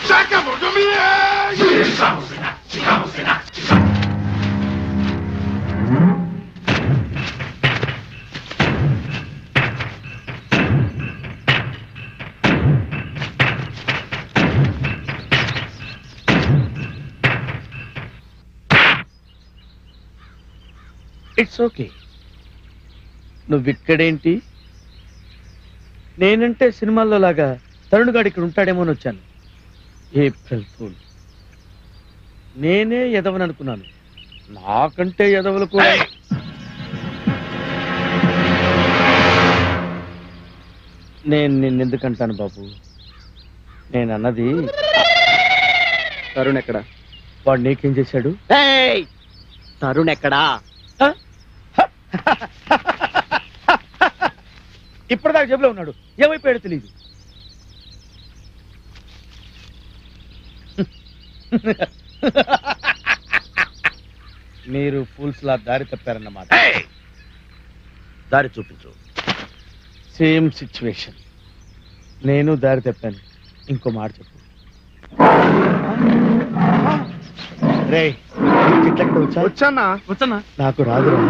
¡Sacamos de mí! ¡Llegamos de nada! ¡Llegamos de nada! It's okay. నువ్విక్కడేంటి? నేనంటే సినిమాల్లో లాగా తరుణ్ గాడు ఇక్కడ ఉంటాడేమో అని వచ్చాను. April fool. నేనే ఎదవని అనుకున్నాను. నాకంటే ఎదవలు కూడా. నేను నిన్నెందుకంటాను బాబు? నేను అన్నది తరుణ్ ఎక్కడా? వాడు నీకేం చేశాడు? తరుణ్ ఎక్కడా? ఇప్పటిదాకా జేబులో ఉన్నాడు, ఏమైపోయాడో తెలియదు. మీరు ఫూల్స్ లా దారి తప్పారన్నమాట. దారి చూపించు. Same situation. నేను దారి తప్పాను. ఇంకో మాట చెప్పు. రే, చెట్లెక్కడ వచ్చా? వచ్చానా? నాకు రాదురా.